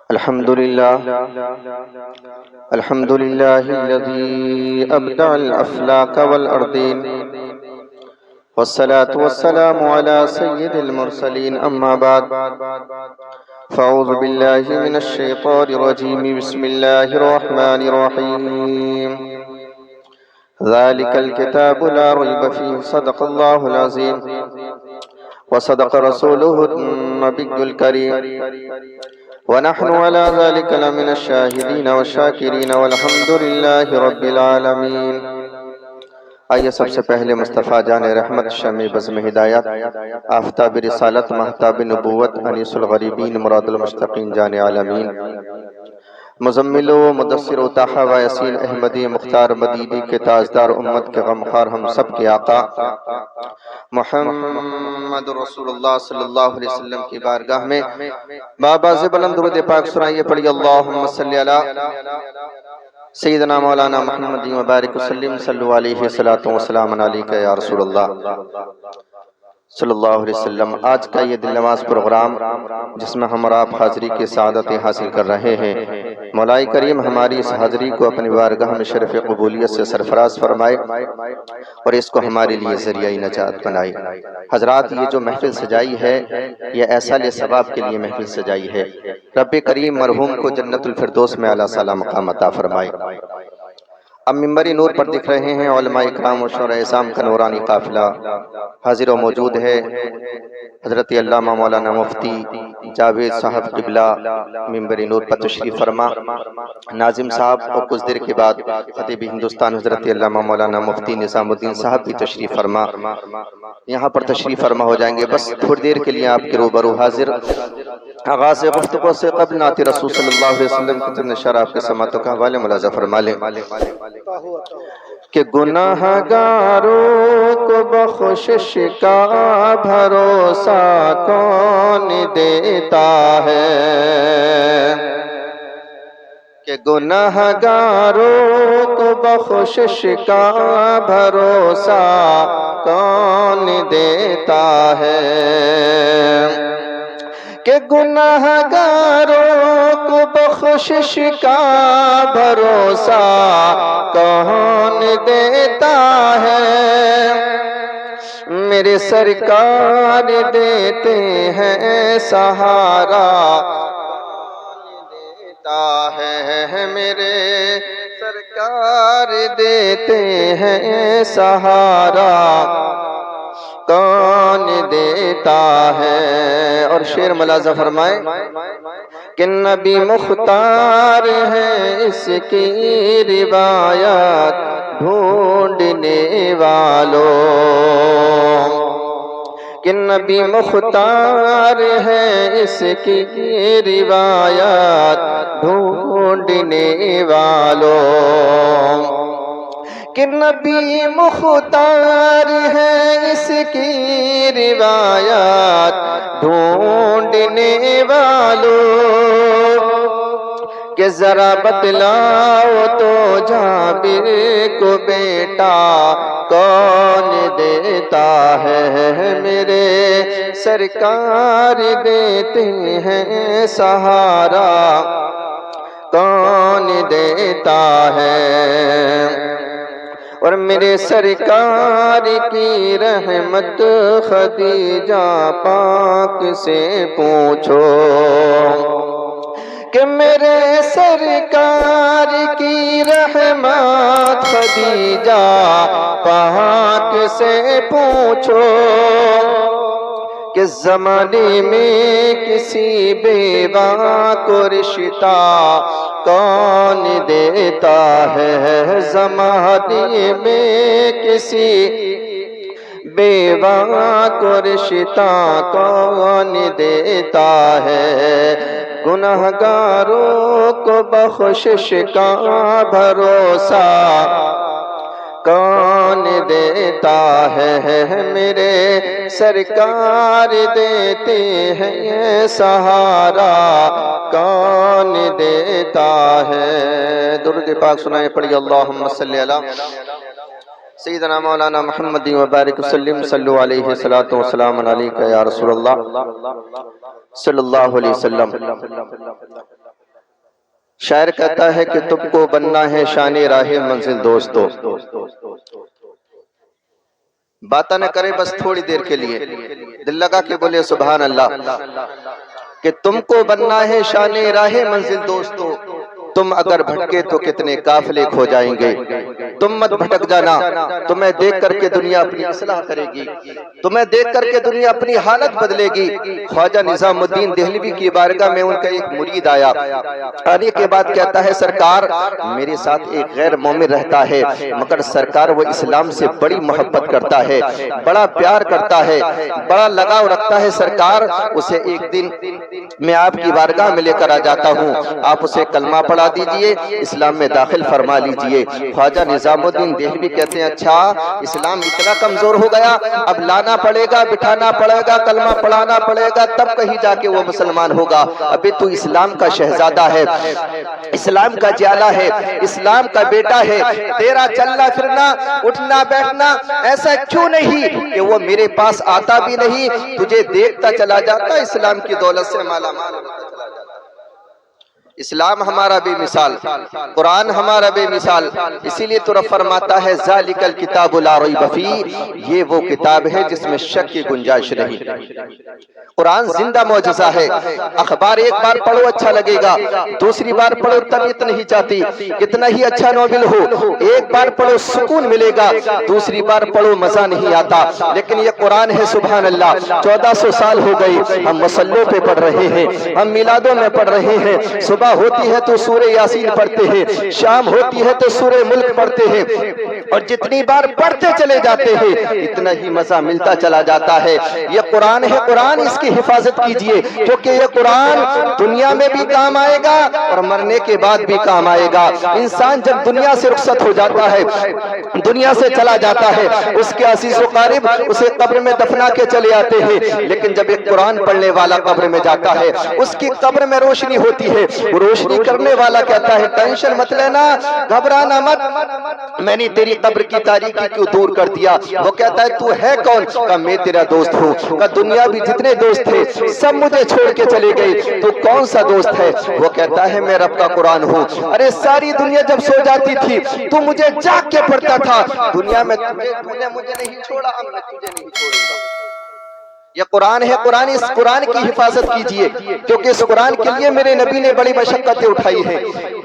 الحمد لله الحمد لله الذي أبدع الأفلاك والأرضين، والصلاة والسلام على سيد المرسلين. أما بعد، فأعوذ بالله من الشيطان الرجيم. بسم الله الرحمن الرحيم. ذلك الكتاب لا ريب فيه. صدق الله العظيم وصدق رسوله النبي الكريم، ونحن على ذلك لمن الشاہدین والشاکرین والحمد للہ رب العالمین. آئیے سب سے پہلے مصطفیٰ جان رحمت، شمع بزم ہدایت، آفتاب رسالت، مہتاب نبوت، انیس الغریبین، مراد المشتقین، جان عالمین، مزمل و مدثر و طاہا و یاسین احمدی مختار مدیدی کے تاجدار، امت کے غمخوار، ہم سب کے آقا محمد رسول اللہ صلی اللہ علیہ وسلم کی بارگاہ میں بابا بلند درود پاک سنائیے. پڑھی اللہم صلی علی سیدنا مولانا محمد مبارک وسلم. صلو علیہ وسلم علیکہ یا رسول اللہ صلی اللہ علیہ وسلم. آج کا یہ دل نواز پروگرام جس میں ہم اور آپ حاضری کی سعادتیں حاصل کر رہے ہیں، مولا کریم ہماری اس حاضری کو اپنی بارگاہ میں شرف قبولیت سے سرفراز فرمائے اور اس کو ہمارے لیے ذریعہ نجات بنائے. حضرات، یہ جو محفل سجائی ہے یہ ایصال ثواب کے لیے محفل سجائی ہے. رب کریم مرحوم کو جنت الفردوس میں اعلیٰ سلام مقام عطا فرمائے. اب منبر نور پر دکھ رہے ہیں علماء اکرام و شورا اعظام کا نورانی قافلہ حاضر و موجود ہے. حضرت علامہ مولانا مفتی جاوید صاحب قبلہ منبر نور پر تشریف فرما. ناظم صاحب اور کچھ دیر کے بعد خطیب ہندوستان حضرت علامہ مولانا مفتی نظام الدین صاحب بھی تشریف فرما یہاں پر تشریف فرما ہو جائیں گے. بس تھوڑی دیر کے لیے آپ کے روبرو حاضر. آغاز گفتگو سے قبل نعت رسول صلی اللہ علیہ وسلم کی چند اشارہ آپ کے سماعتوں کا حوالے ملاحظہ فرما لیں کہ گناہ گاروں کو بخشش کا بھروسہ کون دیتا ہے، کہ گناہ گاروں کو بخشش کا بھروسہ کون دیتا ہے، کہ گناہ گاروں کو بخشش کا بھروسہ کون دیتا ہے. میرے سرکار دیتے ہیں سہارا کون دیتا ہے، میرے سرکار دیتے ہیں سہارا کون دیتا ہے. اور شعر ملاحظہ فرمائیں کہ نبی مختار ہے اس کی روایات ڈھونڈنے والوں، کہ نبی مختار ہے اس کی روایات ڈھونڈنے والوں، کہ نبی مختار ہے اس کی روایات ڈھونڈنے والوں، کہ ذرا بتلاؤ تو جابر کو بیٹا کون دیتا ہے، میرے سرکار دیتے ہیں سہارا کون دیتا ہے. اور میرے سرکار کی رحمت خدیجہ پاک سے پوچھو، کہ میرے سرکار کی رحمت خدیجہ پاک سے پوچھو، کہ زمانے میں کسی بیوہ کو رشتہ کون دیتا ہے، زمانے میں کسی بیوہ کو رشتہ کون دیتا ہے. گناہ گاروں کو بخشش کا بھروسہ کون دیتا ہے، میرے سرکار دیتے ہیں سہارا کون دیتا ہے. درود پاک سنائیں. پڑھی اللہم صلی علی سیدنا مولانا محمد مبارک وسلم. صلو علیہ وسلم علیکہ یا رسول اللہ صلی اللہ علیہ وسلم. شاعر کہتا ہے کہ تم کو بننا ہے شان راہ منزل دوستو، باتیں نہ کرے بس تھوڑی دیر کے لیے، دل لگا کے بولے سبحان اللہ، کہ تم کو بننا ہے شان راہ منزل دوستو، تم اگر بھٹکے تو کتنے قافلے کھو جائیں گے، تم مت بھٹک جانا، تمہیں دیکھ کر کے دنیا اپنی اصلاح کرے گی، تمہیں دیکھ کر کے دنیا اپنی حالت بدلے گی۔ خواجہ نظام الدین دہلوی کی بارگاہ میں ان کا ایک مرید آیا، آنے کے بعد کہتا ہے سرکار میرے ساتھ ایک غیر مومن رہتا ہے، مگر سرکار وہ اسلام سے بڑی محبت کرتا ہے، بڑا پیار کرتا ہے، بڑا لگاؤ رکھتا ہے، سرکار اسے ایک دن میں آپ کی بارگاہ میں لے کر آ جاتا ہوں، آپ اسے کلمہ پڑھا دیجئے، اسلام میں داخل فرما لیجئے۔ خواجہ نظام الدین دہلوی کہتے ہیں اچھا اسلام اتنا کمزور ہو گیا، اب لانا پڑے گا، بٹھانا پڑے گا، کلمہ پڑھانا پڑے گا، تب کہیں جا کے وہ مسلمان ہوگا، ابھی تو اسلام کا شہزادہ ہے، اسلام کا جیالہ ہے، اسلام کا بیٹا ہے، تیرا چلنا پھرنا اٹھنا بیٹھنا ایسا کیوں نہیں کہ وہ میرے پاس آتا بھی نہیں، تجھے دیکھتا چلا جاتا، اسلام کی دولت سے مالا مال ہوتا چلا جاتا۔ اسلام ہمارا بے مثال، قرآن ہمارا بے مثال، اسی لیے تو رب فرماتا ہے ذالک الکتاب لا ریب فیہ، یہ وہ کتاب ہے جس میں شک کی گنجائش نہیں۔ قرآن زندہ معجزہ ہے، اخبار ایک بار پڑھو اچھا لگے گا، دوسری بار پڑھو طبیعت نہیں چاہتی، کتنا ہی اچھا ناول ہو، ایک بار پڑھو سکون ملے گا، دوسری بار پڑھو مزہ نہیں آتا، لیکن یہ قرآن ہے سبحان اللہ، 1400 سال ہو گئی ہم مسلوں پہ پڑھ رہے ہیں، ہم میلادوں میں پڑھ رہے ہیں، صبح ہوتی ہے تو سورہ یاسین پڑھتے ہیں، شام ہوتی ہے تو سورہ ملک پڑھتے ہیں، اور جتنی بار پڑھتے چلے جاتے ہیں اتنا ہی مزہ ملتا چلا جاتا ہے۔ یہ قرآن ہے، قرآن اس کی حفاظت کیجئے، کیونکہ یہ قرآن دنیا میں بھی کام آئے گا اور مرنے کے بعد بھی کام آئے گا۔ انسان جب دنیا سے رخصت ہو جاتا ہے، دنیا سے چلا جاتا ہے، اس کے عزیز و قریب اسے قبر میں دفنا کے چلے آتے ہیں، لیکن جب ایک قرآن پڑھنے والا قبر میں جاتا ہے اس کی قبر میں روشنی ہوتی ہے، روشنی کرنے والا کہتا ہے ٹینشن مت لینا، گھبرانا مت، میں نے تیری قبر کی تاریکی کیوں دور کر دیا۔ وہ کہتا ہے تو ہے کون؟ کہا میں تیرا دوست ہوں، کہا دنیا بھی جتنے دوست تھے سب مجھے چھوڑ کے چلے گئے، تو کون سا دوست ہے؟ وہ کہتا ہے میں رب کا قرآن ہوں، ارے ساری دنیا جب سو جاتی تھی تو مجھے جاگ کے پڑھتا تھا، دنیا میں تو نے مجھے نہیں چھوڑا، اب میں تجھے نہیں چھوڑوں گا۔ یہ قرآن ہے، قرآن، اس قرآن کی حفاظت کیجئے، کیونکہ اس قرآن کے لیے میرے نبی نے بڑی مشقتیں اٹھائی ہیں،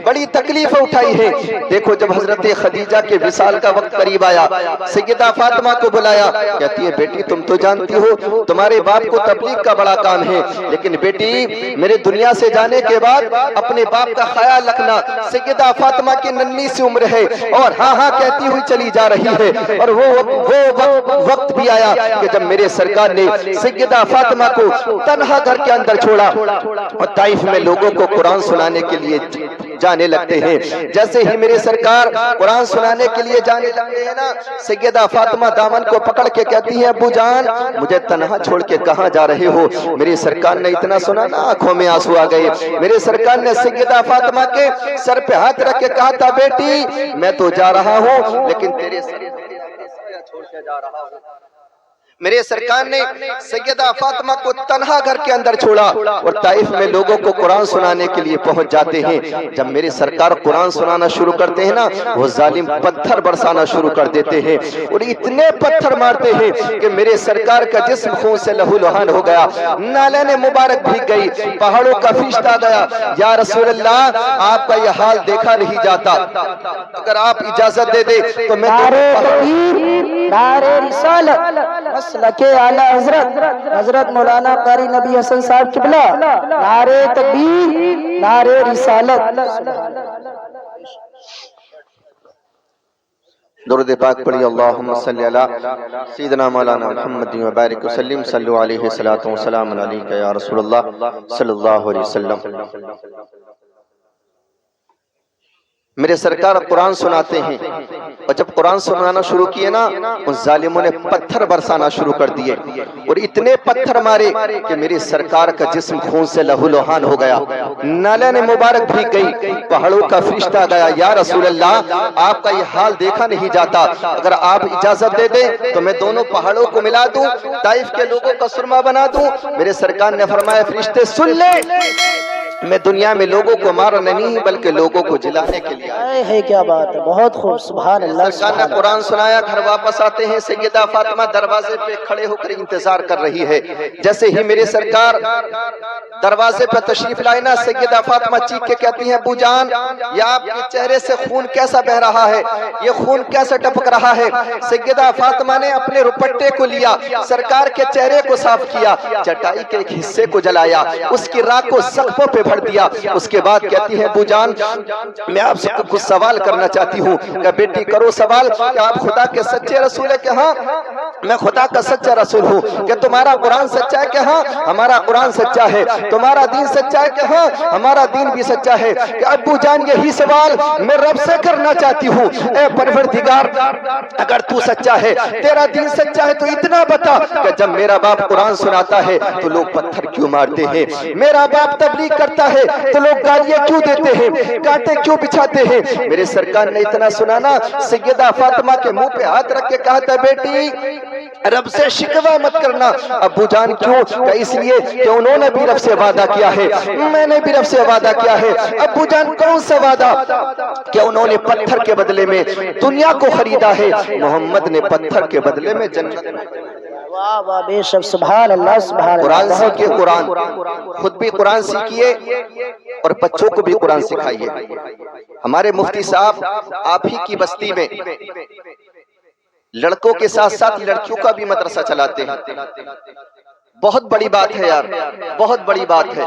بڑی تکلیفیں اٹھائی ہیں۔ دیکھو جب حضرت خدیجہ کے وصال کا وقت قریب آیا، سیدہ فاطمہ کو بلایا، کہتی ہے بیٹی تم تو جانتی ہو تمہارے باپ کو تبلیغ کا بڑا کام ہے، لیکن بیٹی میرے دنیا سے جانے کے بعد اپنے باپ کا خیال رکھنا۔ سیدہ فاطمہ کی ننھی سی عمر ہے اور ہاں ہاں کہتی ہوئی چلی جا رہی ہے، اور وہ وقت بھی آیا کہ جب میرے سرکار نے سیدہ فاطمہ کو تنہا گھر کے اندر چھوڑا اور طائف میں لوگوں کو قرآن سنانے کے لیے جانے لگتے ہیں۔ جیسے ہی میرے سرکار قرآن سنانے کے لیے جانے لگتے ہیں نا، سیدہ فاطمہ دامن کو پکڑ کے کہتی ہیں ابو جان مجھے تنہا چھوڑ کے کہاں جا رہے ہو؟ میرے سرکار نے اتنا سنا نا آنکھوں میں آنسو آ گئے۔ میرے سرکار نے سیدہ فاطمہ کے سر پہ ہاتھ رکھ کے کہا تھا بیٹی میں تو جا رہا ہوں لیکن تیرے سر چھوڑ کے جا رہا ہوں۔ میرے سرکار نے سیدہ فاطمہ کو تنہا گھر کے اندر چھوڑا اور طائف میں لوگوں کو قرآن سنانے کے لیے پہنچ جاتے ہیں۔ جب میرے سرکار قرآن سنانا شروع کرتے ہیں نا، وہ ظالم پتھر برسانا شروع کر دیتے ہیں اور اتنے پتھر مارتے ہیں کہ میرے سرکار کا جسم خون سے لہو لہان ہو گیا، نالین مبارک بھیگ گئی، پہاڑوں کا فرشتہ آ گیا، یا رسول اللہ آپ کا یہ حال دیکھا نہیں جاتا، اگر آپ اجازت دے دے تو میں نعرہ رسالت مسلک اعلی حضرت مولانا قاری نبی حسن صاحب قبلہ، نعرہ تکبیر، نعرہ رسالت۔ درود پاک پڑھی اللہم صلی علی سیدنا مولانا محمد و بارک وسلم، صلو علیہ الصلوۃ والسلام علیک یا رسول اللہ صلی اللہ علیہ وسلم۔ میرے سرکار قرآن سناتے ہیں اور جب قرآن سنانا شروع کیے نا ان ظالموں نے پتھر برسانا شروع کر دیے اور اتنے پتھر مارے کہ میرے سرکار کا جسم خون سے لہو لہان ہو گیا، نالین مبارک بھیگ گئی، پہاڑوں کا فرشتہ آ گیا، یا رسول اللہ آپ کا یہ حال دیکھا نہیں جاتا، اگر آپ اجازت دے دیں تو میں دونوں پہاڑوں کو ملا دوں، طائف کے لوگوں کا سرما بنا دوں۔ میرے سرکار نے فرمایا فرشتے سن لے، میں دنیا میں لوگوں کو مارنا نہیں بلکہ لوگوں کو جلانے کے لیے آیا۔ ہے کیا بات ہے، بہت خوب، سبحان اللہ سرکار سبحان نے اللہ۔ قرآن سنایا، گھر واپس آتے ہیں، سیدہ فاطمہ دروازے پہ کھڑے ہو کر انتظار کر رہی ہے۔ جیسے ہی میرے سرکار دروازے پہ تشریف لائے نا، سیدہ فاطمہ چیخ کے کہتی ہیں ابو جان یہ آپ کے چہرے سے خون کیسا بہ رہا ہے، یہ خون کیسا ٹپک رہا ہے؟ سیدہ فاطمہ نے اپنے روپٹے کو لیا، سرکار کے چہرے کو صاف کیا، چٹائی کے ایک حصے کو جلایا، اس کی راکھ کو سقفوں پہ بھر دیا۔ اس کے بعد کہتی ہے ابو جان میں آپ سے کچھ سوال کرنا چاہتی ہوں۔ کہ بیٹی کرو سوال، کہ آپ خدا کے سچے رسول ہے؟ کہ ہاں میں خدا کا سچا رسول ہوں۔ کہ تمہارا قرآن سچا ہے؟ کہ ہاں ہمارا قرآن سچا ہے۔ تمہارا دین سچا ہے؟ کہ ہاں ہمارا دین بھی سچا ہے۔ کہ ابو جان یہی سوال میں رب سے کرنا چاہتی ہوں، اے پروردگار اگر تو سچا ہے، تیرا دین سچا ہے تو اتنا بتا کہ جب میرا باپ قرآن سناتا ہے تو لوگ پتھر کیوں مارتے ہیں، میرا باپ تبلیغ کرتا ہے تو لوگ گالیاں کیوں دیتے ہیں، کانٹے کیوں بچھاتے ہیں؟ میرے سرکار نے اتنا سنانا، سیدہ فاطمہ کے منہ پہ ہاتھ رکھ کے کہا تھا بیٹی رب سے شکوہ مت کرنا۔ ابو جان کیوں؟ کہ اس لیے کہ انہوں نے بھی رب سے وعدہ کیا ہے، میں نے بھی رب سے وعدہ کیا ہے۔ ابو جان کون سا وعدہ؟ کہ انہوں نے پتھر کے بدلے میں دنیا کو خریدا ہے، محمد نے پتھر کے بدلے میں جنت۔ واہ واہ بے شک، سبحان اللہ سبحان اللہ۔ قرآن سیکھیے، قرآن خود بھی قرآن سیکھیے اور بچوں کو بھی قرآن سکھائیے۔ ہمارے مفتی صاحب آپ ہی کی بستی میں لڑکوں کے ساتھ ساتھ لڑکیوں کا بھی مدرسہ چلاتے ہیں۔ بہت بڑی بات ہے یار، بہت بڑی بات ہے،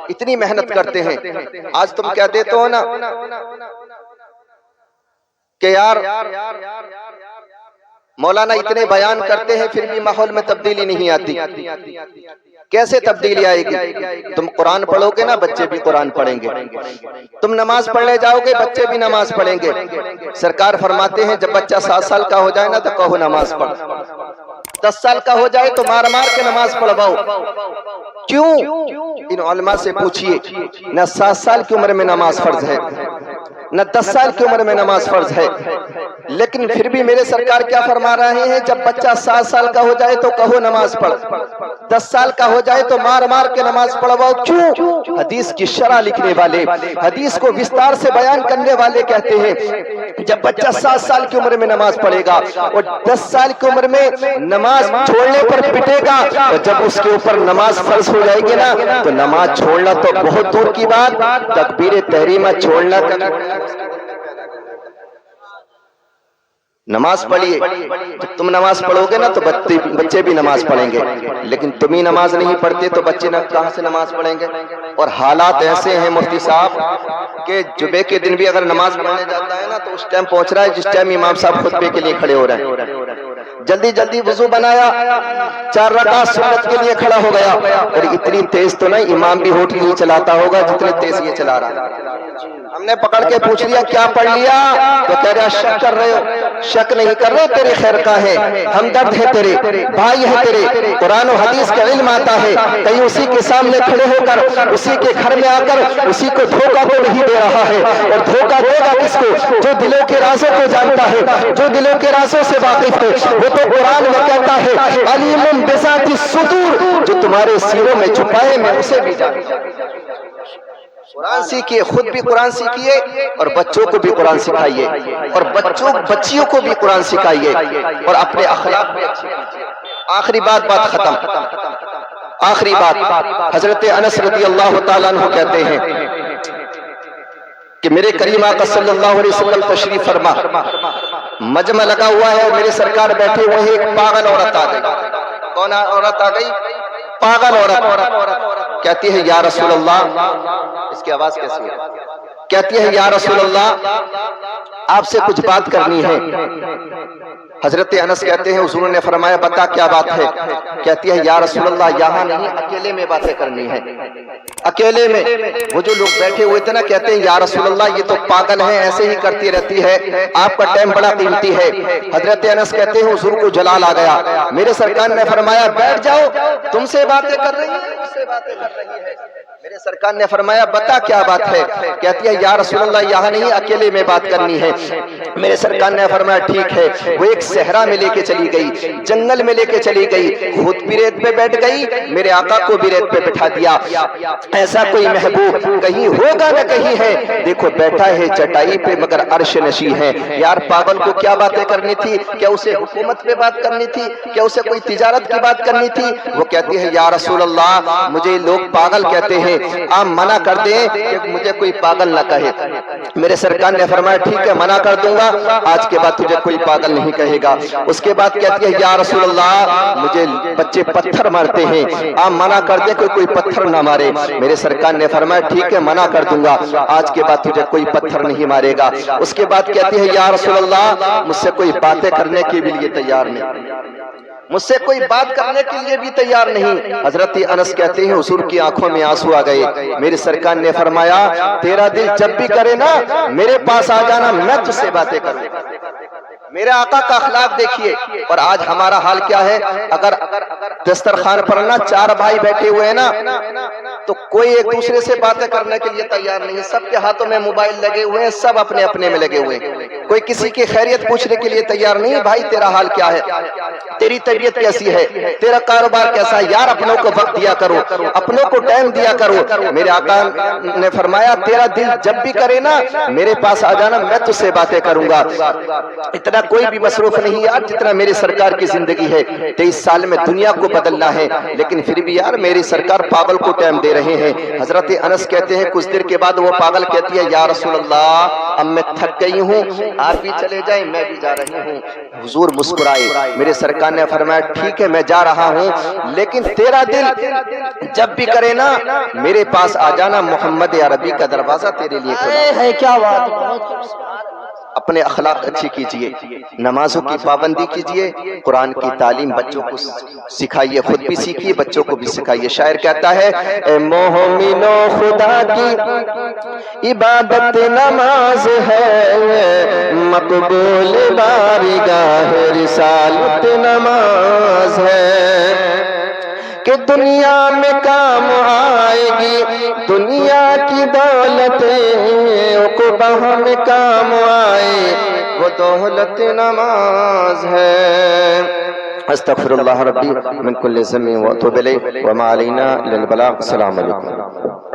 اتنی محنت کرتے ہیں۔ آج تم کیا دیتے ہو نا کہ یار مولانا اتنے بیان کرتے ہیں پھر بھی ماحول میں تبدیلی نہیں آتی۔ کیسے تبدیلی آئے گی؟ تم قرآن پڑھو گے نا بچے بھی قرآن پڑھیں گے، تم نماز پڑھنے جاؤ گے بچے بھی نماز پڑھیں گے۔ سرکار فرماتے ہیں جب بچہ 7 سال کا ہو جائے نا تو کہو نماز پڑھ، 10 سال کا ہو جائے تو مار مار کے نماز پڑھواؤ۔ کیوں؟ ان علماء سے پوچھئے، نہ 7 سال کی عمر میں نماز فرض ہے، نہ 10 سال کی عمر میں نماز فرض ہے، لیکن پھر بھی میرے سرکار کیا فرما رہے ہیں؟ جب بچہ 7 سال کا ہو جائے تو کہو نماز پڑھ، 10 سال کا ہو جائے تو مار مار کے نماز پڑھواؤ۔ کیوں؟ حدیث کی شرح لکھنے والے، حدیث کو وستار سے بیان کرنے والے کہتے ہیں جب بچہ 7 سال کی عمر میں نماز پڑھے گا اور 10 سال کی عمر میں نماز چھوڑنے پر پٹے گا، اور جب اس کے اوپر نماز فرض ہو جائے گی نا تو نماز چھوڑنا تو بہت دور کی بات، تکبیر تحریمہ چھوڑنا تک۔ نماز پڑھیے، جب تم نماز پڑھو گے نا تو بچے بھی نماز پڑھیں گے، لیکن تم ہی نماز نہیں پڑھتے تو بچے کہاں سے نماز پڑھیں گے؟ اور حالات ایسے ہیں مفتی صاحب کہ جمعے کے دن بھی اگر نماز پڑھنے جاتا ہے نا تو اس ٹائم پہنچ رہا ہے جس ٹائم امام صاحب خطبے کے لیے کھڑے ہو رہے ہیں۔ جلدی جلدی وضو بنایا، 4 رکعت سنت کے لیے کھڑا ہو گیا، اور اتنی تیز تو نہیں امام بھی ہوٹل نہیں چلاتا ہوگا جتنے تیز یہ چلا رہا ہے۔ ہم نے پکڑ کے پوچھ لیا کیا پڑھ لیا؟ تو کہہ رہا شک کر رہے ہو؟ شک نہیں کر رہے، تیرے خیر کا ہے، ہمدرد ہے تیرے، بھائی ہے تیرے، قرآن و حدیث کا علم آتا ہے، کہیں اسی کے سامنے کھڑے ہو کر اسی کے گھر میں آ کر اسی کو دھوکہ تو نہیں دے رہا ہے۔ اور دھوکہ دے گا کس کو؟ جو دلوں کے رازوں کو جانتا ہے، جو دلوں کے رازوں سے واقف ہے۔ وہ تو قرآن میں کہتا ہے علیم بذات الصدور، جو تمہارے سینوں میں چھپائے میں اسے بھی جانتا ہوں۔ قرآن سیکھیے، خود بھی قرآن سیکھیے اور بچوں کو بھی قرآن سکھائیے، اور بچیوں کو بھی قرآن سکھائیے، اور اپنے اخلاق بھی اچھے کیجیے۔ آخری بات ختم، آخری بات، حضرت انس رضی اللہ تعالیٰ عنہ کہتے ہیں کہ میرے کریم آقا صلی اللہ علیہ وسلم تشریف فرما، مجمع لگا ہوا ہے، میرے سرکار بیٹھے ہوئے ہیں، ایک پاگل عورت آ گئی۔ کون عورت آ گئی؟ پاگل عورت۔ کہتی ہے یا رسول اللہ، اس کی آواز کیسی ہے؟ کہتی ہے یا رسول اللہ آپ سے کچھ بات کرنی ہے۔ حضرت انس کہتے ہیں حضور نے فرمایا بتا کیا بات ہے؟ کہتی ہے یا رسول اللہ یہاں نہیں، اکیلے میں باتیں کرنی ہے، اکیلے میں۔ وہ جو لوگ بیٹھے ہوئے تھے نا کہتے ہیں یا رسول اللہ یہ تو پاگل ہے، ایسے ہی کرتی رہتی ہے، آپ کا ٹائم بڑا قیمتی ہے۔ حضرت انس کہتے ہیں حضور کو جلال آ گیا، میرے سرکار نے فرمایا بیٹھ جاؤ، تم سے باتیں کر رہی ہے، اس سے باتیں کر رہی ہے۔ میرے سرکار نے فرمایا بتا کیا بات ہے؟ کہتی ہے یا رسول اللہ یہاں نہیں اکیلے میں بات کرنی ہے۔ میرے سرکار نے فرمایا ٹھیک ہے۔ وہ ایک صحرا میں لے کے چلی گئی، جنگل میں لے کے چلی گئی، خود بھی ریت پہ بیٹھ گئی، میرے آقا کو بھی ریت پہ بٹھا دیا۔ ایسا کوئی محبوب کہیں ہوگا نہ کہیں ہے، دیکھو بیٹھا ہے چٹائی پہ مگر عرش نشیں ہے۔ یار پاگل کو کیا باتیں کرنی تھی؟ کیا اسے حکومت پہ بات کرنی تھی؟ کیا اسے کوئی تجارت کی بات کرنی تھی؟ وہ کہتی ہے یا رسول اللہ مجھے لوگ پاگل کہتے ہیں، آپ منع کر دیں کہ مجھے کوئی پاگل نہ کہے۔ میرے سرکار نے فرمایا ٹھیک ہے منع کر دوں گا، آج کے بعد تجھے کوئی پاگل نہیں کہے گا۔ اس کے بعد کہتی ہے یا رسول اللہ مجھے بچے پتھر مارتے ہیں، آپ منع کر دیں کہ کوئی پتھر نہ مارے۔ میرے سرکار نے فرمایا ٹھیک ہے منع کر دوں گا، آج کے بعد تجھے کوئی پتھر نہیں مارے گا۔ اس کے بعد کہتی ہے یا رسول اللہ مجھ سے کوئی باتیں کرنے کے لیے تیار نہیں، مجھ سے کوئی بات کرنے کے لیے بھی تیار نہیں۔ حضرت انس کہتے ہیں حضور کی آنکھوں میں آنسو آ گئے۔ میرے سرکار نے فرمایا تیرا دل جب بھی کرے نا میرے پاس آ جانا، میں تجھ سے باتیں کروں۔ میرے آقا کا اخلاق دیکھیے۔ اور آج ہمارا حال کیا ہے؟ اگر دسترخوان پر نا چار بھائی بیٹھے ہوئے ہیں نا تو کوئی ایک دوسرے سے باتیں کرنے کے لیے تیار نہیں، سب کے ہاتھوں میں موبائل لگے ہوئے ہیں، سب اپنے اپنے میں لگے ہوئے ہیں، کوئی کسی کی خیریت پوچھنے کے لیے تیار نہیں۔ بھائی تیرا حال کیا ہے؟ تیری طبیعت کیسی ہے؟ تیرا کاروبار کیسا ہے؟ یار اپنوں کو وقت دیا کرو، اپنوں کو ٹائم دیا کرو۔ میرے آقا نے فرمایا تیرا دل جب بھی کرے نا میرے پاس آ جانا، میں تجھ سے باتیں کروں گا۔ اتنا کوئی بھی مصروف نہیں یار جتنا میری سرکار کی زندگی ہے۔ 23 سال میں دنیا کو بدلنا ہے، لیکن پھر بھی یار میری سرکار پاگل کو ٹائم دے رہے ہیں۔ حضرت انس کہتے ہیں کچھ دیر کے بعد وہ پاگل کہتی ہے یا رسول اللہ اب میں تھک گئی ہوں، آپ بھی چلے جائیں میں بھی جا رہی ہوں۔ حضور مسکرائے۔ میرے سرکار نے فرمایا ٹھیک ہے میں جا رہا ہوں، لیکن تیرا دل جب بھی کرے نا میرے پاس آ جانا، محمد عربی کا دروازہ تیرے لیے کھلا ہے۔ کیا بات! اپنے اخلاق اچھی کیجئے، نمازوں کی پابندی کیجئے، قرآن کی تعلیم بچوں کو سکھائیے، خود بھی سیکھیے بچوں کو بھی سکھائیے۔ شاعر کہتا ہے اے مومنو خدا کی عبادت نماز ہے، مقبول بارگاہ رسالت نماز ہے، کہ دنیا میں کام آئے گی دنیا کی دولتیں، عقبہ میں کام آئے وہ دولت نماز ہے۔ استغفر اللہ ربی من کل ذنب واتوب الیہ وما علینا الا البلاغ۔ السلام علیکم۔